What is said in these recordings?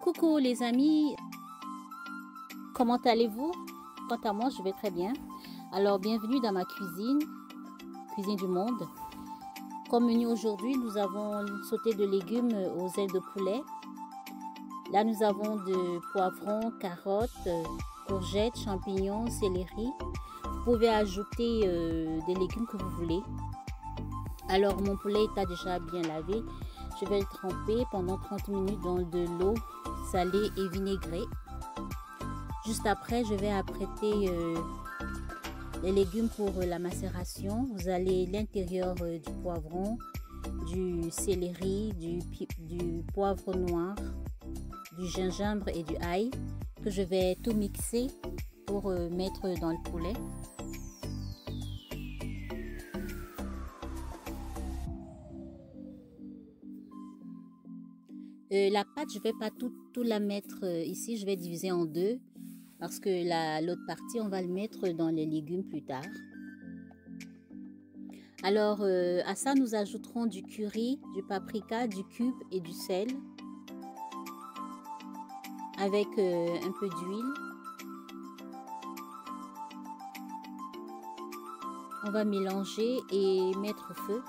Coucou les amis, comment allez-vous? Quant à moi, je vais très bien. Alors, bienvenue dans ma cuisine, cuisine du monde. Comme menu aujourd'hui, nous avons sauté de légumes aux ailes de poulet. Là, nous avons de poivrons, carottes, courgettes, champignons, céleri. Vous pouvez ajouter des légumes que vous voulez. Alors, mon poulet est déjà bien lavé. Je vais le tremper pendant 30 minutes dans de l'eau salée et vinaigrée. Juste après, je vais apprêter les légumes pour la macération. Vous allez l'intérieur du poivron, du céleri, du poivre noir, du gingembre et du ail que je vais tout mixer pour mettre dans le poulet. La pâte, je ne vais pas tout la mettre ici, je vais diviser en deux parce que l'autre partie, on va le mettre dans les légumes plus tard. Alors, à ça, nous ajouterons du curry, du paprika, du cube et du sel avec un peu d'huile. On va mélanger et mettre au feu.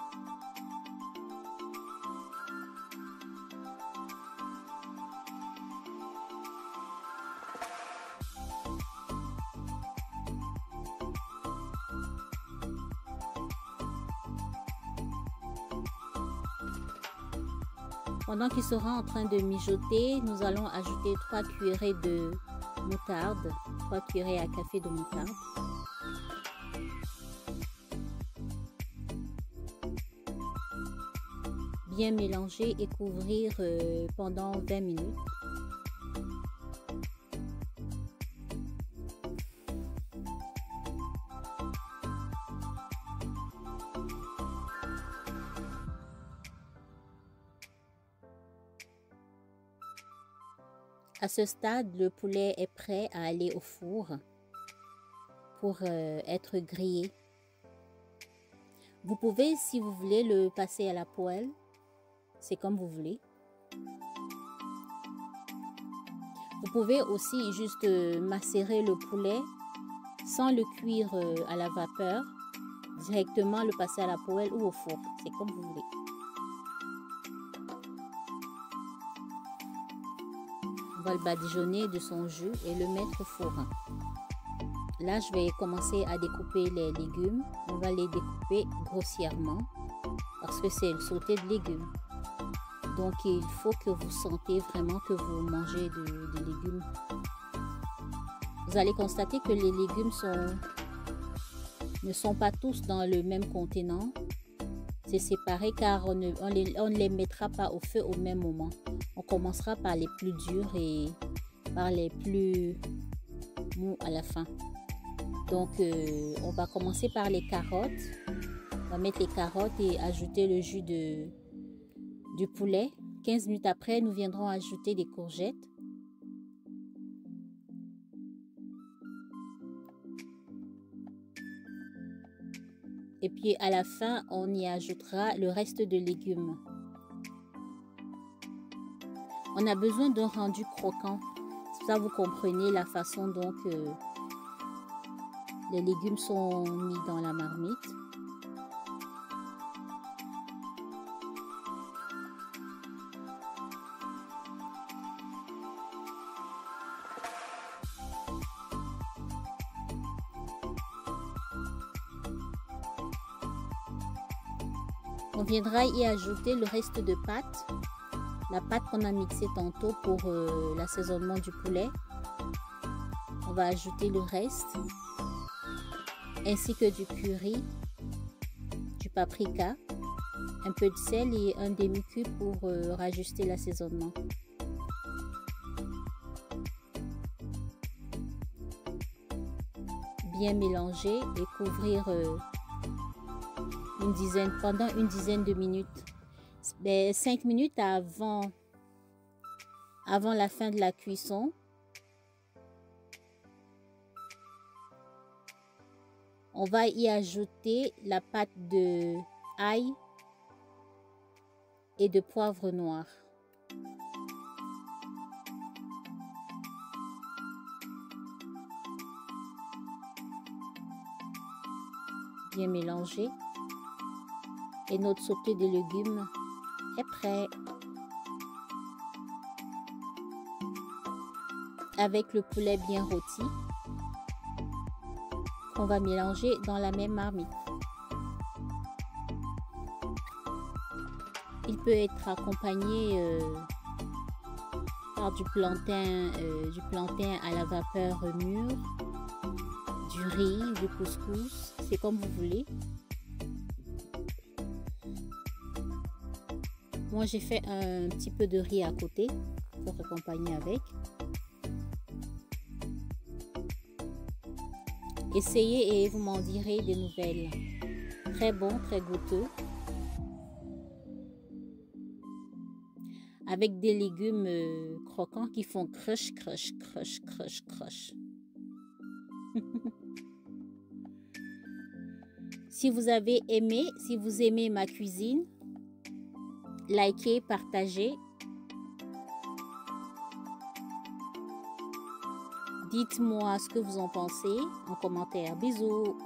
Pendant qu'il sera en train de mijoter, nous allons ajouter 3 cuillerées de moutarde, 3 cuillerées à café de moutarde. Bien mélanger et couvrir pendant 20 minutes. À ce stade, le poulet est prêt à aller au four pour être grillé. Vous pouvez, si vous voulez, le passer à la poêle. C'est comme vous voulez. Vous pouvez aussi juste macérer le poulet sans le cuire à la vapeur. Directement le passer à la poêle ou au four. C'est comme vous voulez. On va le badigeonner de son jus et le mettre au four. Là, je vais commencer à découper les légumes. On va les découper grossièrement parce que c'est le sauté de légumes. Donc, il faut que vous sentez vraiment que vous mangez des légumes. Vous allez constater que les légumes ne sont pas tous dans le même contenant. C'est séparé car on ne les mettra pas au feu au même moment. On commencera par les plus durs et par les plus mous à la fin. Donc, on va commencer par les carottes. On va mettre les carottes et ajouter le jus du poulet. 15 minutes après, nous viendrons ajouter des courgettes. Et puis à la fin, on y ajoutera le reste de légumes. On a besoin d'un rendu croquant. Ça, vous comprenez la façon dont les légumes sont mis dans la marmite. On viendra y ajouter le reste de pâte. La pâte qu'on a mixée tantôt pour l'assaisonnement du poulet. On va ajouter le reste. Ainsi que du curry, du paprika, un peu de sel et un demi-cube pour rajuster l'assaisonnement. Bien mélanger et couvrir pendant une dizaine de minutes. 5 minutes avant la fin de la cuisson. On va y ajouter la pâte de ail et de poivre noir. bien mélanger. Et notre sauté de légumes est prêt. Avec le poulet bien rôti qu'on va mélanger dans la même marmite. Il peut être accompagné par du plantain à la vapeur mûre, du riz, du couscous, c'est comme vous voulez. Moi, j'ai fait un petit peu de riz à côté pour accompagner avec. Essayez et vous m'en direz des nouvelles. Très bon, très goûteux. Avec des légumes croquants qui font crush, crush, crush, crush, crush. Si vous aimez ma cuisine, likez, partagez. Dites-moi ce que vous en pensez en commentaire. Bisous!